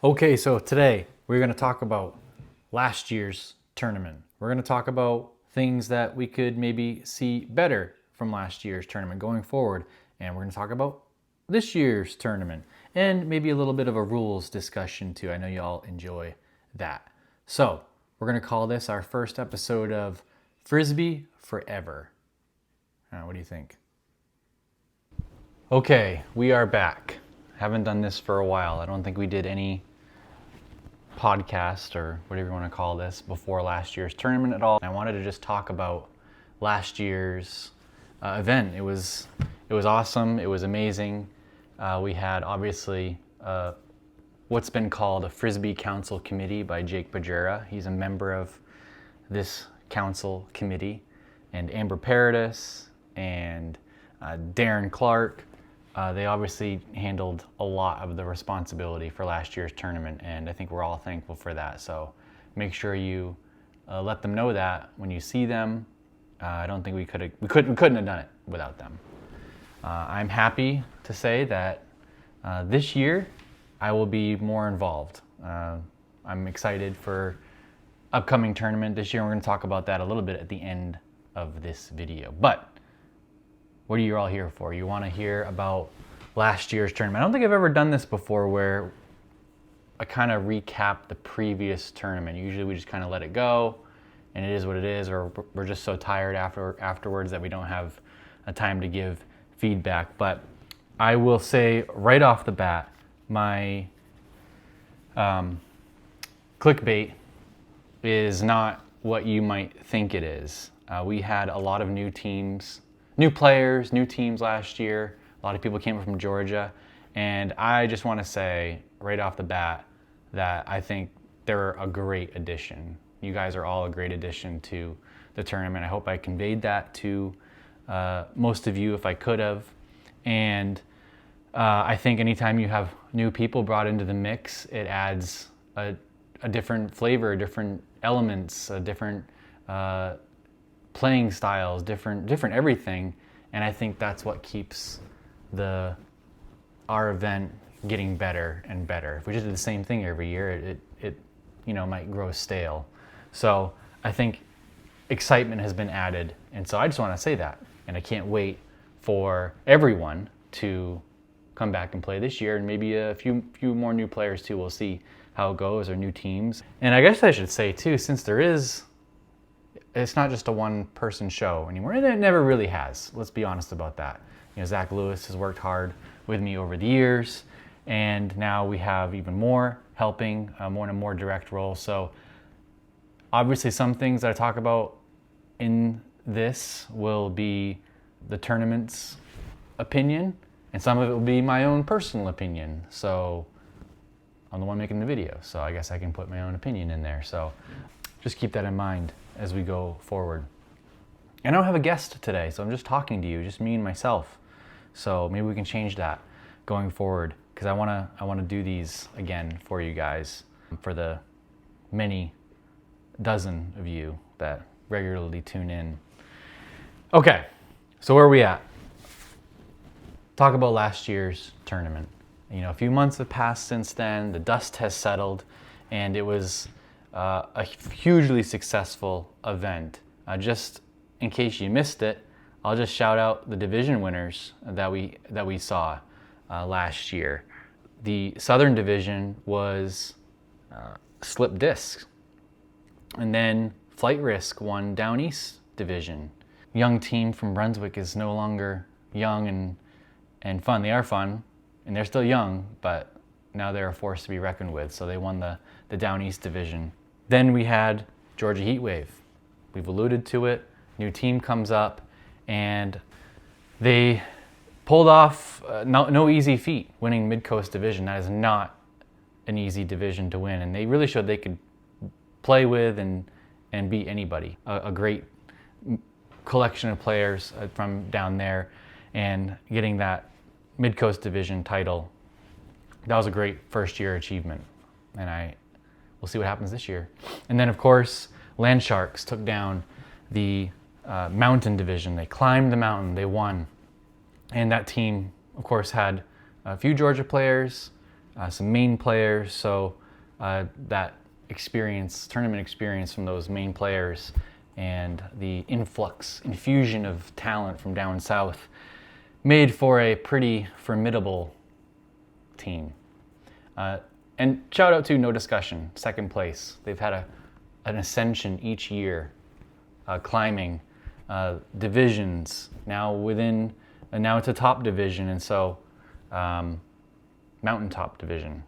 Okay, so today we're going to talk about last year's tournament. We're going to talk about things that we could maybe see better from last year's tournament going forward. And we're going to talk about this year's tournament and maybe a little bit of a rules discussion too. I know you all enjoy that. So we're going to call this our first episode of Frisbee Forever. What do you think? Okay, we are back. Haven't done this for a while. I don't think we did any podcast or whatever you want to call this before last year's tournament at all. I wanted to just talk about last year's event. It was awesome. It was amazing. We had obviously what's been called a Frisbee Council Committee by Jake Bajera. He's a member of this council committee, and Amber Paradis and Darren Clark. They obviously handled a lot of the responsibility for last year's tournament, and I think we're all thankful for that. So make sure you let them know that when you see them. I don't think we couldn't have done it without them. I'm happy to say that this year I will be more involved. I'm excited for upcoming tournament this year. We're going to talk about that a little bit at the end of this video. But what are you all here for? You want to hear about last year's tournament. I don't think I've ever done this before where I kind of recap the previous tournament. Usually we just kind of let it go and it is what it is, or we're just so tired afterwards that we don't have a time to give feedback. But I will say right off the bat, my clickbait is not what you might think it is. We had a lot of new teams, new players, new teams last year. A lot of people came from Georgia. And I just want to say right off the bat that I think they're a great addition. You guys are all a great addition to the tournament. I hope I conveyed that to most of you if I could have. And I think anytime you have new people brought into the mix, it adds a different flavor, different elements, different playing styles, different everything, and I think that's what keeps our event getting better and better. If we just did the same thing every year, it might grow stale. So I think excitement has been added, and so I just want to say that, and I can't wait for everyone to come back and play this year, and maybe a few more new players too. We'll see how it goes, or new teams. And I guess I should say too, since it's not just a one-person show anymore, and it never really has. Let's be honest about that. Zach Lewis has worked hard with me over the years, and now we have even more helping, more in a more direct role. So obviously some things that I talk about in this will be the tournament's opinion, and some of it will be my own personal opinion. So I'm the one making the video, so I guess I can put my own opinion in there. So just keep that in mind as we go forward. And I don't have a guest today, so I'm just talking to you, just me and myself. So maybe we can change that going forward, because I want to do these again for you guys, for the many dozen of you that regularly tune in. Okay, so where are we at? Talk about last year's tournament. A few months have passed since then. The dust has settled, and it was a hugely successful event. Just in case you missed it, I'll just shout out the division winners that we saw last year. The Southern Division was Slip Disc, and then Flight Risk won Down East Division. Young team from Brunswick is no longer young and fun. They are fun, and they're still young, but now they're a force to be reckoned with. So they won the Down East Division. Then we had Georgia Heatwave. We've alluded to it. New team comes up, and they pulled off no easy feat, winning Mid-Coast Division. That is not an easy division to win, and they really showed they could play with and beat anybody. A great collection of players from down there, and getting that Mid-Coast Division title, that was a great first-year achievement, and we'll see what happens this year. And then, of course, Land Sharks took down the Mountain Division. They climbed the mountain, they won. And that team, of course, had a few Georgia players, some main players. So that tournament experience from those main players and the infusion of talent from down south made for a pretty formidable team. And shout out to No Discussion, second place. They've had an ascension each year, climbing divisions. Now it's a top division, and so mountaintop division.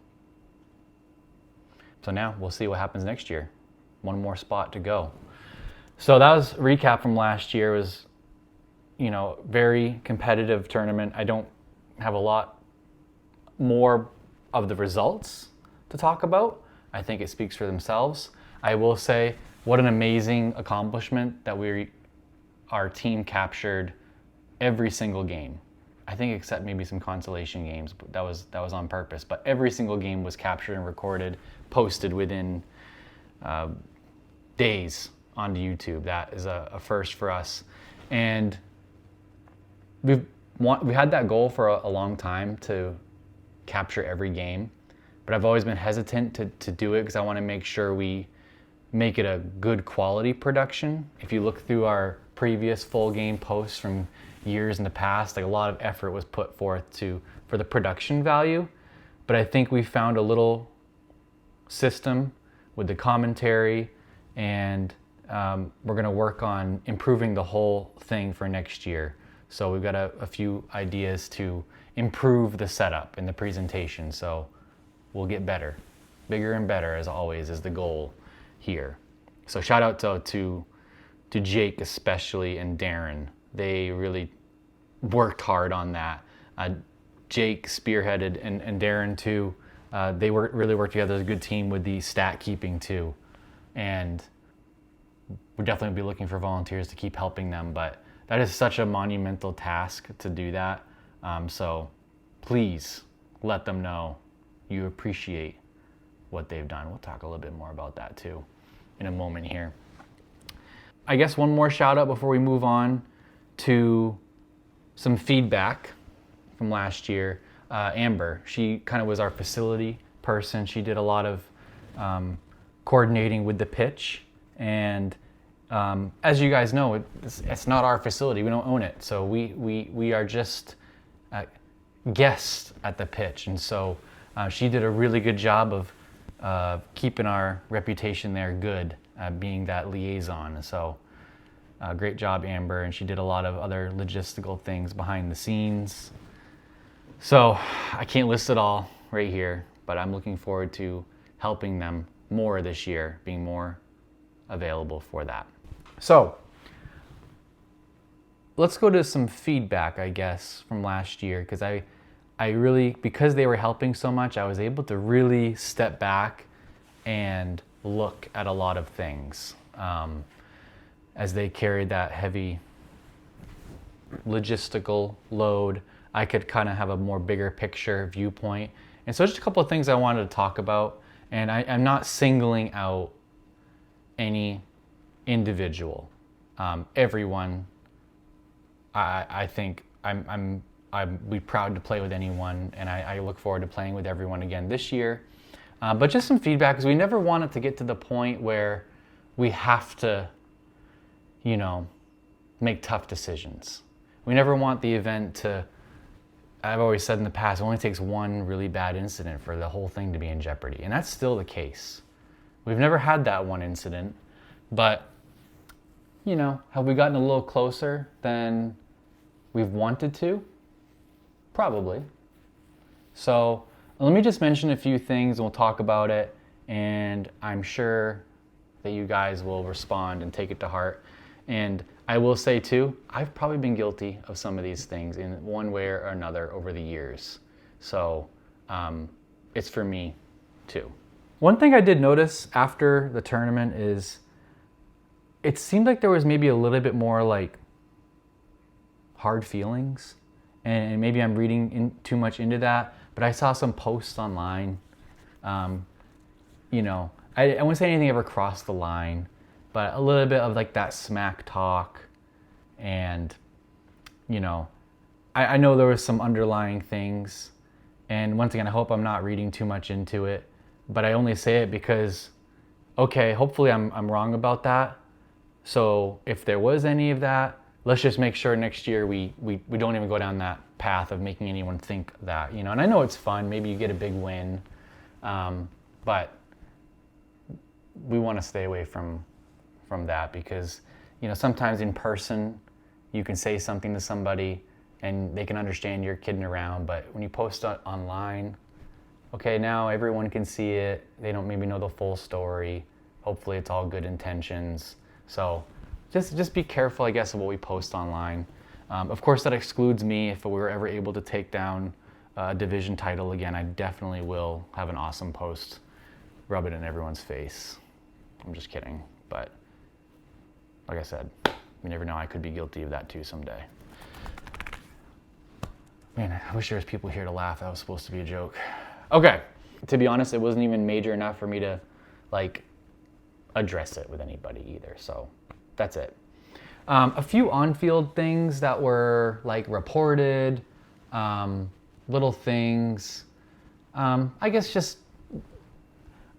So now we'll see what happens next year. One more spot to go. So that was a recap from last year. It was, very competitive tournament. I don't have a lot more of the results to talk about. I think it speaks for themselves. I will say what an amazing accomplishment that our team captured every single game. I think except maybe some consolation games, but that was on purpose. But every single game was captured and recorded, posted within days onto YouTube. That is a first for us. And we had that goal for a long time to capture every game, but I've always been hesitant to do it because I want to make sure we make it a good quality production. If you look through our previous full game posts from years in the past, like a lot of effort was put forth for the production value, but I think we found a little system with the commentary, and we're going to work on improving the whole thing for next year. So we've got a few ideas to improve the setup and the presentation. So we'll get better. Bigger and better, as always, is the goal here. So shout out to Jake especially and Darren. They really worked hard on that. Jake spearheaded and Darren too. They really worked together as a good team with the stat keeping too. And we'll definitely be looking for volunteers to keep helping them, but that is such a monumental task to do that. So please let them know you appreciate what they've done. We'll talk a little bit more about that too in a moment here. I guess one more shout out before we move on to some feedback from last year. Amber, she kind of was our facility person. She did a lot of coordinating with the pitch, and as you guys know, it's not our facility. We don't own it, so we are just guests at the pitch, and so she did a really good job of keeping our reputation there good, being that liaison. So great job, Amber, and she did a lot of other logistical things behind the scenes. So I can't list it all right here, but I'm looking forward to helping them more this year, being more available for that. So let's go to some feedback, I guess, from last year, because I really, because they were helping so much, I was able to really step back and look at a lot of things as they carried that heavy logistical load. I could kind of have a more bigger picture viewpoint. And so just a couple of things I wanted to talk about, and I'm not singling out any individual. Everyone, I think I'd be proud to play with anyone, and I look forward to playing with everyone again this year. But just some feedback, because we never want it to get to the point where we have to, make tough decisions. We never want the event to, I've always said in the past, it only takes one really bad incident for the whole thing to be in jeopardy. And that's still the case. We've never had that one incident, but, have we gotten a little closer than we've wanted to? Probably. So let me just mention a few things and we'll talk about it. And I'm sure that you guys will respond and take it to heart. And I will say too, I've probably been guilty of some of these things in one way or another over the years. So it's for me too. One thing I did notice after the tournament is it seemed like there was maybe a little bit more like hard feelings, and maybe I'm reading too much into that, but I saw some posts online. I wouldn't say anything ever crossed the line, but a little bit of like that smack talk, and I know there was some underlying things, And once again, I hope I'm not reading too much into it, but I only say it because, okay, hopefully I'm wrong about that. So if there was any of that, let's just make sure next year we don't even go down that path of making anyone think that, you know. And I know it's fun, maybe you get a big win, but we want to stay away from that because, you know, sometimes in person you can say something to somebody and they can understand you're kidding around, but when you post it online, okay, now everyone can see it. They don't maybe know the full story. Hopefully it's all good intentions. So just be careful, I guess, of what we post online. Of course, that excludes me. If we were ever able to take down a division title again, I definitely will have an awesome post, rub it in everyone's face. I'm just kidding, but like I said, you never know, I could be guilty of that too someday. Man, I wish there was people here to laugh. That was supposed to be a joke. Okay, to be honest, it wasn't even major enough for me to like address it with anybody either, so that's it. A few on-field things that were like reported, little things. I guess just,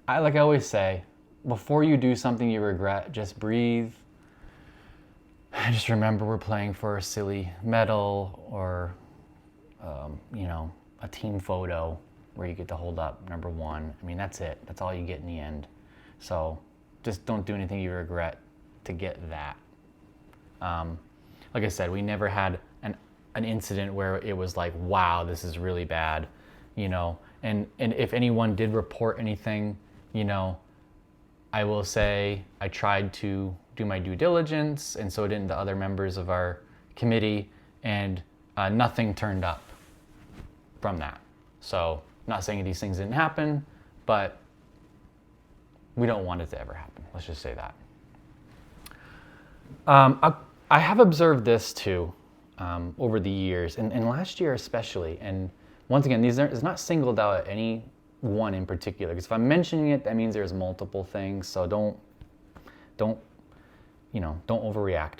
like I always say, before you do something you regret, just breathe. Just remember we're playing for a silly medal or, you know, a team photo where you get to hold up number one. I mean, that's it. That's all you get in the end. So just don't do anything you regret to get that. Like I said, we never had an incident where it was like, wow, this is really bad, you know. And if anyone did report anything, you know, I will say I tried to do my due diligence, and so did the other members of our committee, and nothing turned up from that. So, not saying these things didn't happen, but we don't want it to ever happen. Let's just say that. I have observed this too over the years, and last year especially. And once again, it's not singled out at any one in particular, because if I'm mentioning it, that means there's multiple things. So don't overreact.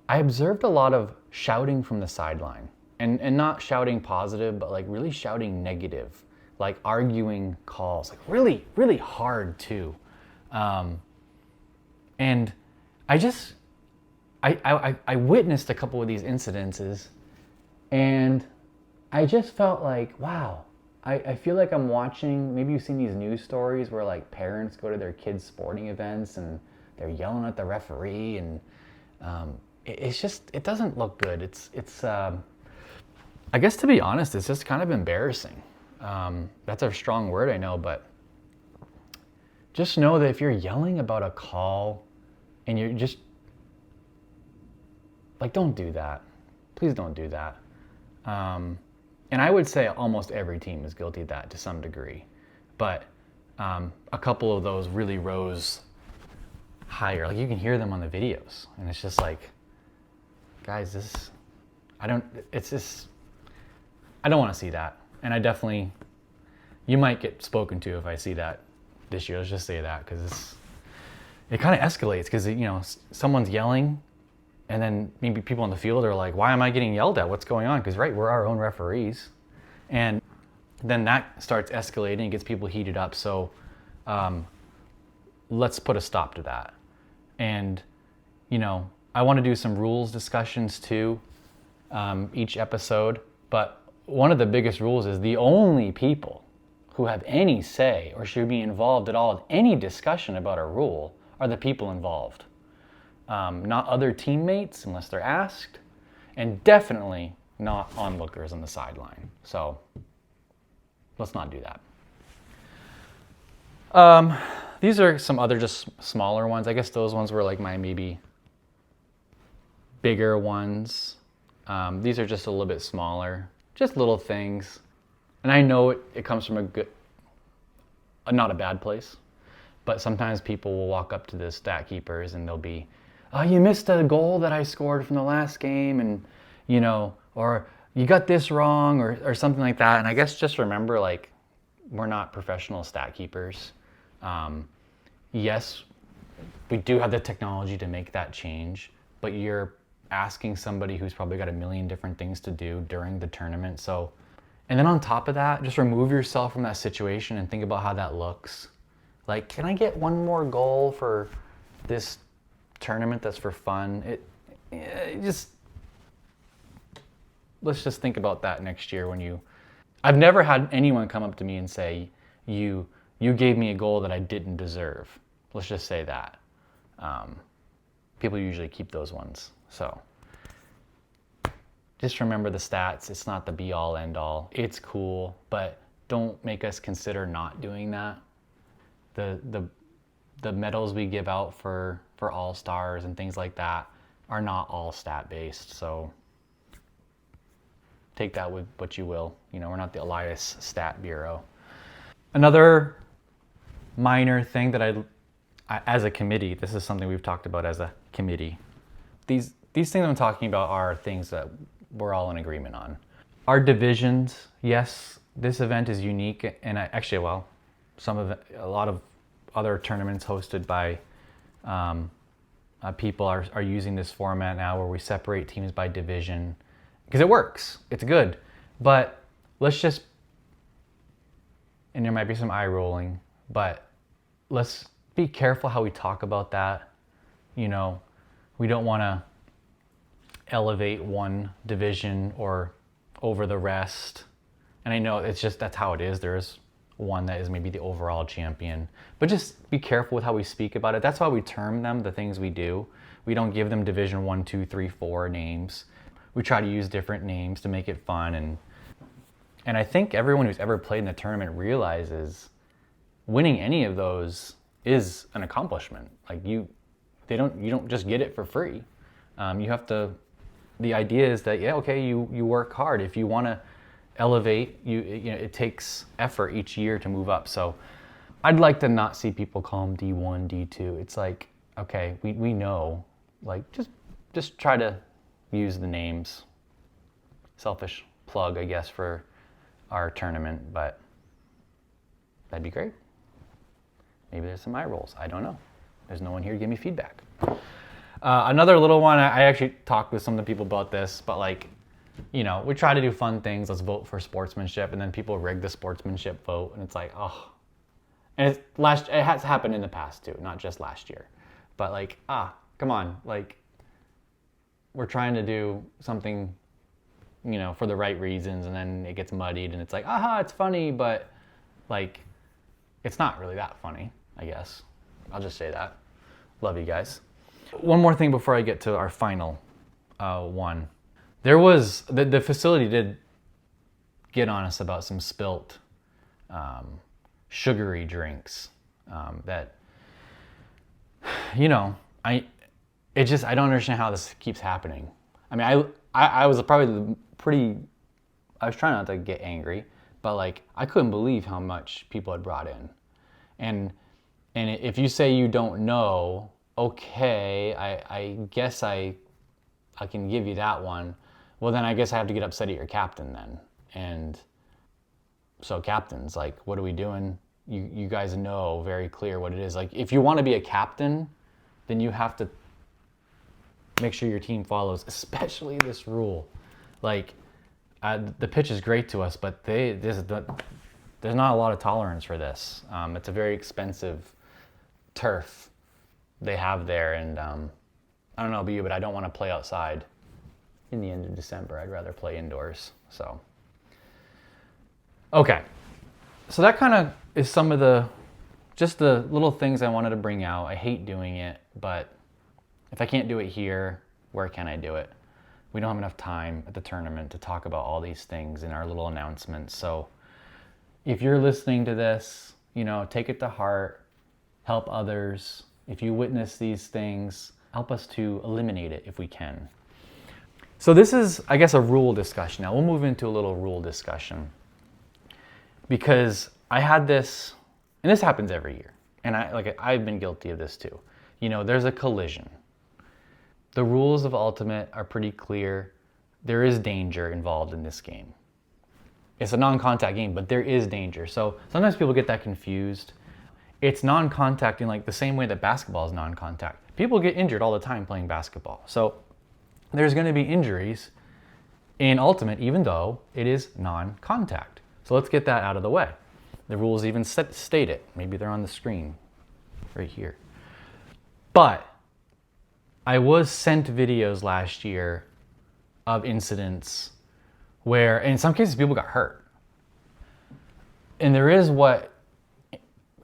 I observed a lot of shouting from the sideline, and not shouting positive, but like really shouting negative, like arguing calls, like really, really hard too. And I witnessed a couple of these incidences, and I just felt like, wow, I feel like I'm watching, maybe you've seen these news stories where like parents go to their kids' sporting events and they're yelling at the referee, and it's just, it doesn't look good. It's I guess, to be honest, it's just kind of embarrassing. That's a strong word, I know, but just know that if you're yelling about a call and you're just, like, don't do that. Please don't do that. And I would say almost every team is guilty of that to some degree. But a couple of those really rose higher. Like, you can hear them on the videos. And it's just like, guys, I don't want to see that. And I definitely, you might get spoken to if I see that this year. Let's just say that, because it kind of escalates, because, you know, someone's yelling, and then maybe people on the field are like, why am I getting yelled at? What's going on? Because, right, we're our own referees. And then that starts escalating and gets people heated up. So let's put a stop to that. And, you know, I want to do some rules discussions too, each episode. But one of the biggest rules is the only people who have any say or should be involved at all with any discussion about a rule are the people involved. Not other teammates unless they're asked, and definitely not onlookers on the sideline. So let's not do that. These are some other just smaller ones. I guess those ones were like my maybe bigger ones. These are just a little bit smaller, just little things. And I know it comes from not a bad place, but sometimes people will walk up to the stat keepers and they'll be, oh, you missed a goal that I scored from the last game, and, you know, or you got this wrong, or something like that. And I guess just remember, like, we're not professional stat keepers. Yes, we do have the technology to make that change, but you're asking somebody who's probably got a million different things to do during the tournament. So And then on top of that, just remove yourself from that situation and think about how that looks. Like, can I get one more goal for this tournament that's for fun? Let's just think about that next year when you. I've never had anyone come up to me and say, you gave me a goal that I didn't deserve. Let's just say that. People usually keep those ones. So just remember the stats. It's not the be all end all. It's cool, but don't make us consider not doing that. The medals we give out for all stars and things like that are not all stat based. So take that with what you will. You know, we're not the Elias Stat Bureau. Another minor thing that I as a committee, this is something we've talked about as a committee. These things I'm talking about are things that we're all in agreement on. Our divisions, yes, this event is unique, and a lot of other tournaments hosted by people are using this format now where we separate teams by division because it works. It's good. But let's just, and there might be some eye rolling, but let's be careful how we talk about that. You know, we don't want to elevate one division or over the rest. And I know it's just, that's how it is. There is one that is maybe the overall champion, but just be careful with how we speak about it. That's why we term them the things we do. We don't give them division 1, 2, 3, 4 names. We try to use different names to make it fun. And I think everyone who's ever played in a tournament realizes winning any of those is an accomplishment. Like you don't just get it for free. You have to, the idea is that, you work hard. If you want to elevate, it takes effort each year to move up. So I'd like to not see people call them D1, D2. It's like, okay, we know, like just try to use the names. Selfish plug, I guess, for our tournament, but that'd be great. Maybe there's some eye rolls. I don't know. There's no one here to give me feedback. Another little one, I actually talked with some of the people about this, but like, we try to do fun things. Let's vote for sportsmanship, and then people rig the sportsmanship vote, and it's like, oh. And it has happened in the past too, not just last year. But like, come on, like, we're trying to do something, for the right reasons, and then it gets muddied, and it's like, it's funny, but like, it's not really that funny, I guess. I'll just say that. Love you guys. One more thing before I get to our final one. There was, the facility did get on us about some spilt sugary drinks that, I don't understand how this keeps happening. I mean, I was probably I was trying not to get angry, but like, I couldn't believe how much people had brought in. And if you say you don't know, okay, I guess I can give you that one. Well, then I guess I have to get upset at your captain then. And so captains, like, what are we doing? You guys know very clear what it is. Like, if you want to be a captain, then you have to make sure your team follows, especially this rule. Like, the pitch is great to us, but there's not a lot of tolerance for this. It's a very expensive turf they have there, and I don't know about you, but I don't want to play outside in the end of December. I'd rather play indoors. So, okay. So that kind of is some of the little things I wanted to bring out. I hate doing it, but if I can't do it here, where can I do it? We don't have enough time at the tournament to talk about all these things in our little announcements. So if you're listening to this, take it to heart, help others. If you witness these things, help us to eliminate it if we can. So this is, I guess, a rule discussion. Now we'll move into a little rule discussion, because I had this, and this happens every year, and I've been guilty of this too. There's a collision. The rules of Ultimate are pretty clear. There is danger involved in this game. It's a non-contact game, but there is danger. So sometimes people get that confused. It's non-contact in like the same way that basketball is non-contact. People get injured all the time playing basketball. So there's going to be injuries in Ultimate, even though it is non-contact. So let's get that out of the way. The rules even state it. Maybe they're on the screen right here. But I was sent videos last year of incidents where, in some cases, people got hurt. And there is what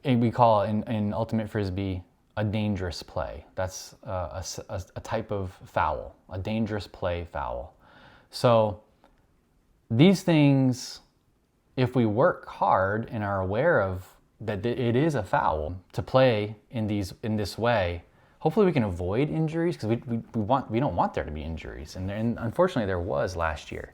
we call in Ultimate Frisbee a dangerous play. That's a type of foul, a dangerous play foul. So these things, if we work hard and are aware of that it is a foul to play in this way, hopefully we can avoid injuries, because we don't want there to be injuries, and unfortunately there was last year.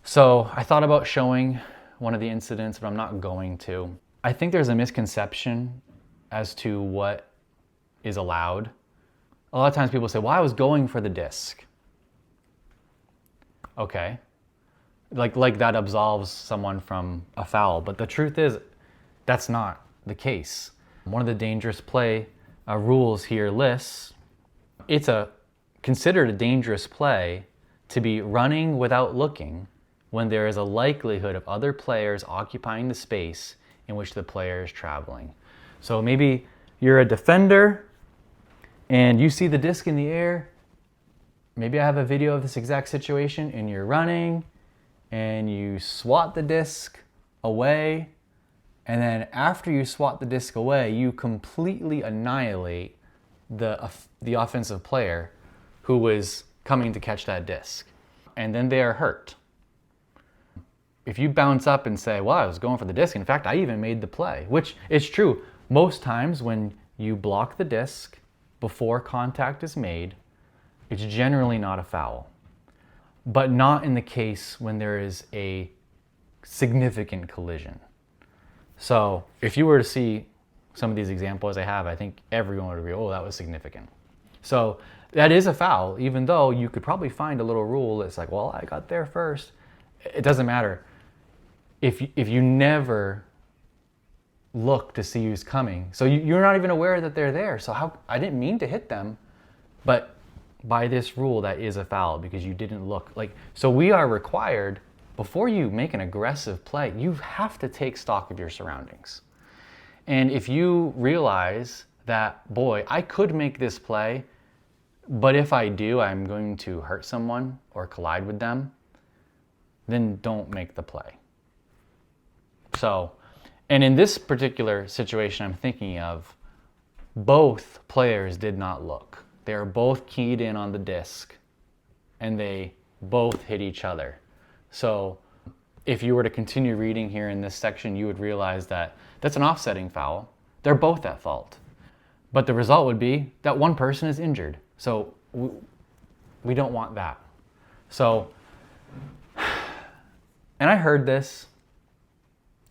So I thought about showing one of the incidents, but I'm not going to. I think there's a misconception as to what is allowed. A lot of times people say, well, I was going for the disc. Okay. Like that absolves someone from a foul, but the truth is that's not the case. One of the dangerous play rules here lists, it's considered a dangerous play to be running without looking when there is a likelihood of other players occupying the space in which the player is traveling. So maybe you're a defender and you see the disc in the air. Maybe I have a video of this exact situation, and you're running and you swat the disc away, and then after you swat the disc away, you completely annihilate the offensive player who was coming to catch that disc, and then they are hurt. If you bounce up and say, well, I was going for the disc, in fact, I even made the play, which is true. Most times when you block the disc before contact is made, it's generally not a foul, but not in the case when there is a significant collision. So if you were to see some of these examples I have, I think everyone would agree, oh, that was significant. So that is a foul, even though you could probably find a little rule that's like, well, I got there first. It doesn't matter. If you never look to see who's coming, so you're not even aware that they're there. So I didn't mean to hit them, but by this rule, that is a foul because you didn't look. So we are required, before you make an aggressive play, you have to take stock of your surroundings. And if you realize that, boy, I could make this play, but if I do, I'm going to hurt someone or collide with them, then don't make the play. So, and in this particular situation I'm thinking of, both players did not look. They are both keyed in on the disc and they both hit each other. So if you were to continue reading here in this section, you would realize that that's an offsetting foul. They're both at fault. But the result would be that one person is injured. So we don't want that. So, and I heard this,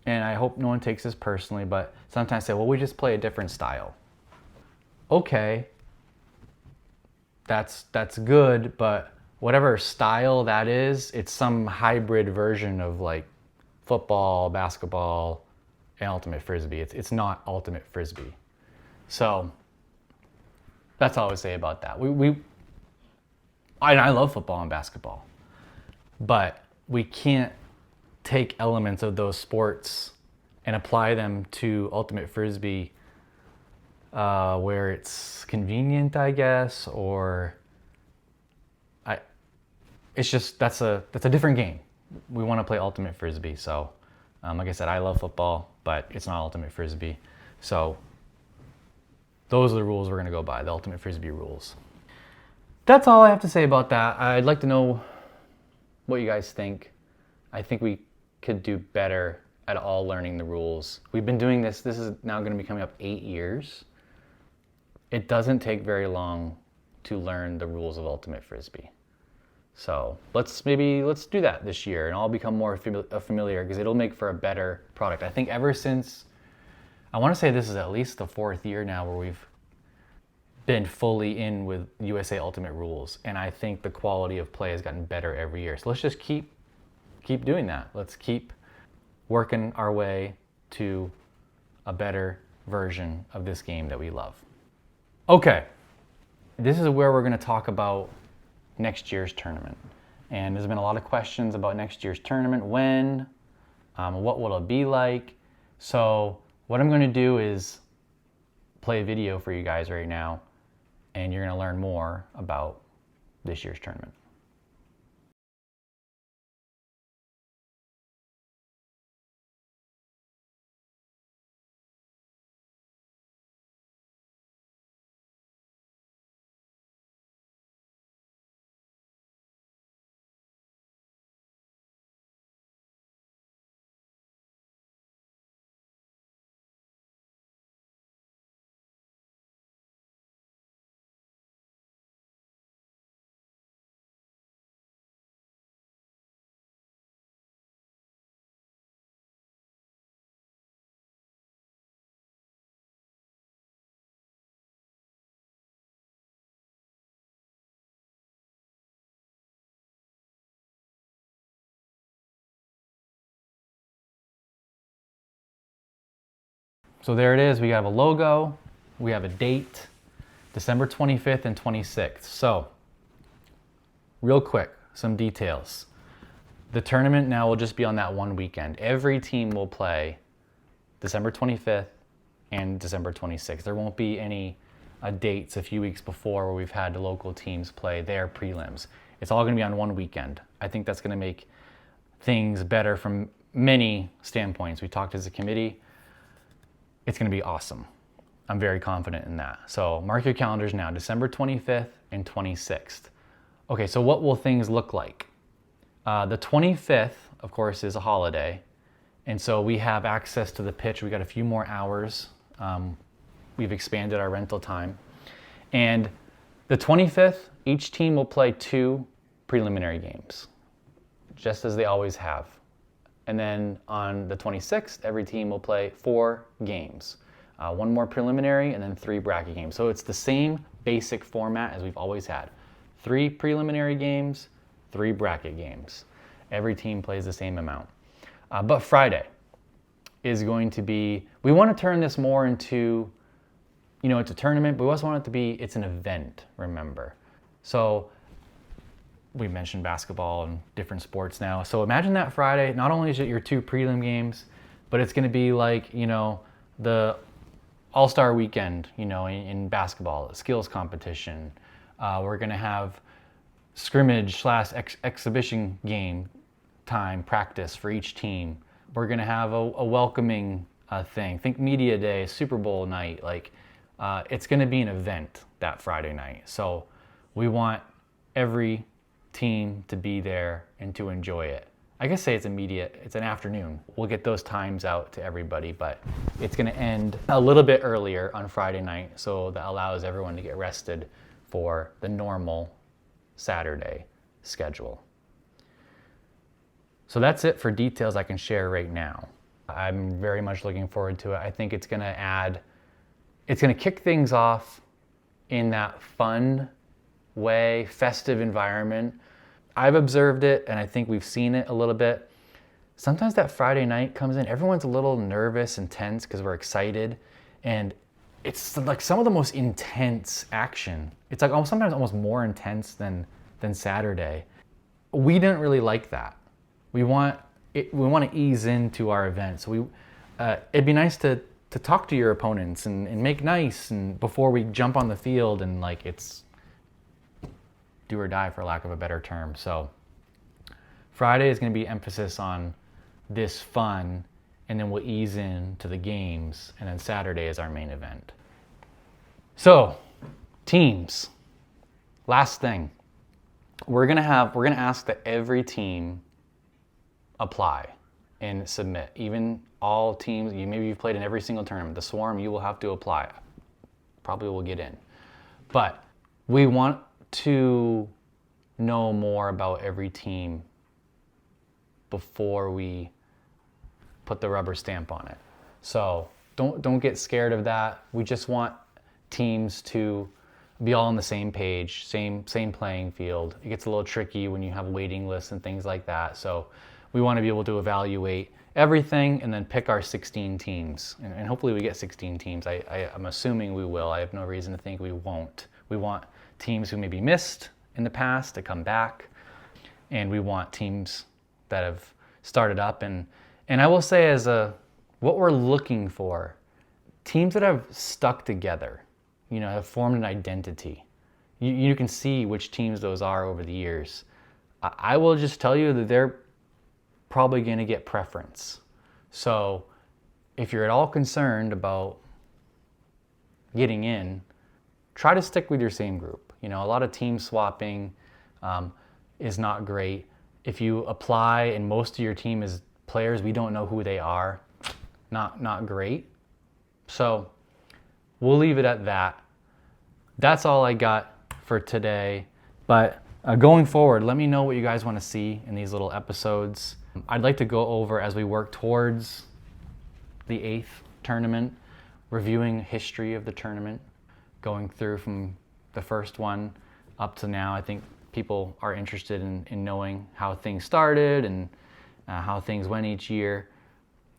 and I hope no one takes this personally, but sometimes say, well, we just play a different style. Okay, that's good, but whatever style that is, it's some hybrid version of like football, basketball, and Ultimate Frisbee. It's not Ultimate Frisbee. So that's all I would say about that. I love football and basketball, but we can't take elements of those sports and apply them to Ultimate Frisbee where it's convenient, I guess, or it's just that's a different game. We want to play Ultimate Frisbee. So like I said, I love football, but it's not Ultimate Frisbee. So those are the rules we're going to go by, the Ultimate Frisbee rules. That's all I have to say about that. I'd like to know what you guys think. I think we could do better at all learning the rules. We've been doing this. This is now going to be coming up 8 years. It doesn't take very long to learn the rules of Ultimate Frisbee. So let's do that this year and all become more familiar, because it'll make for a better product. I think ever since, I want to say this is at least the 4th year now where we've been fully in with USA Ultimate rules, and I think the quality of play has gotten better every year. So let's just keep doing that. Let's keep working our way to a better version of this game that we love. Okay, this is where we're going to talk about next year's tournament. And there's been a lot of questions about next year's tournament. When? What will it be like? So what I'm going to do is play a video for you guys right now, and you're going to learn more about this year's tournament. So there it is. We have a logo. We have a date, December 25th and 26th. So real quick, some details. The tournament now will just be on that one weekend. Every team will play December 25th and December 26th. There won't be any dates a few weeks before where we've had the local teams play their prelims. It's all going to be on one weekend. I think that's going to make things better from many standpoints. We talked as a committee. It's going to be awesome. I'm very confident in that. So mark your calendars now, December 25th and 26th. Okay, so what will things look like? The 25th, of course, is a holiday. And so we have access to the pitch. We got a few more hours. We've expanded our rental time. And the 25th, each team will play 2 preliminary games, just as they always have. And then on the 26th, every team will play 4 games. 1 more preliminary and then 3 bracket games. So it's the same basic format as we've always had. 3 preliminary games, 3 bracket games. Every team plays the same amount. But Friday is going to be, we want to turn this more into, it's a tournament, but we also want it to be, it's an event, remember. So we mentioned basketball and different sports now. So imagine that Friday, not only is it your 2 prelim games, but it's going to be like, the All-Star weekend, in basketball, a skills competition. We're going to have scrimmage / exhibition game time practice for each team. We're going to have a welcoming thing. Think media day, Super Bowl night. It's going to be an event that Friday night. So we want every team to be there and to enjoy it. I guess say it's immediate, it's an afternoon. We'll get those times out to everybody, but it's gonna end a little bit earlier on Friday night, so that allows everyone to get rested for the normal Saturday schedule. So that's it for details I can share right now. I'm very much looking forward to it. I think it's gonna kick things off in that fun way, festive environment. I've observed it, and I think we've seen it a little bit. Sometimes that Friday night comes in, everyone's a little nervous and tense because we're excited, and it's like some of the most intense action. It's like sometimes almost more intense than Saturday. We didn't really like that. We want to ease into our event. So it'd be nice to talk to your opponents and make nice, and before we jump on the field and it's do or die, for lack of a better term. So Friday is going to be emphasis on this fun, and then we'll ease into the games, and then Saturday is our main event. So teams, last thing, we're going to ask that every team apply and submit. Even all teams, maybe you've played in every single tournament. The Swarm, you will have to apply. Probably will get in. But we want to know more about every team before we put the rubber stamp on it. So don't get scared of that. We just want teams to be all on the same page, same playing field. It gets a little tricky when you have waiting lists and things like that. So we want to be able to evaluate everything and then pick our 16 teams. And hopefully we get 16 teams. I'm assuming we will. I have no reason to think we won't. We want teams who maybe missed in the past to come back. and we want teams that have started up. And I will say, what we're looking for, teams that have stuck together, have formed an identity. You can see which teams those are over the years. I will just tell you that they're probably going to get preference. So if you're at all concerned about getting in, try to stick with your same group. A lot of team swapping is not great. If you apply and most of your team is players we don't know who they are, not great. So we'll leave it at that. That's all I got for today. But going forward, let me know what you guys want to see in these little episodes. I'd like to go over, as we work towards the 8th tournament, reviewing history of the tournament, going through from the first one up to now. I think people are interested in knowing how things started and how things went each year.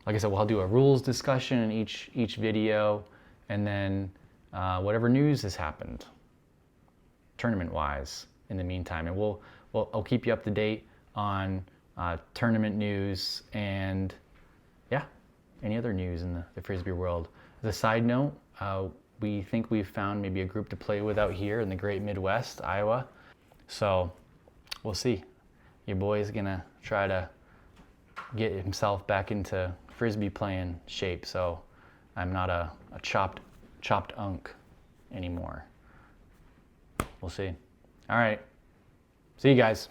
Like I said, we'll do a rules discussion in each video, and then whatever news has happened tournament-wise in the meantime. And I'll keep you up to date on tournament news and any other news in the Frisbee world. As a side note, we think we've found maybe a group to play with out here in the great Midwest, Iowa. So we'll see. Your boy's gonna try to get himself back into Frisbee playing shape, so I'm not a chopped unk anymore. We'll see. All right. See you guys.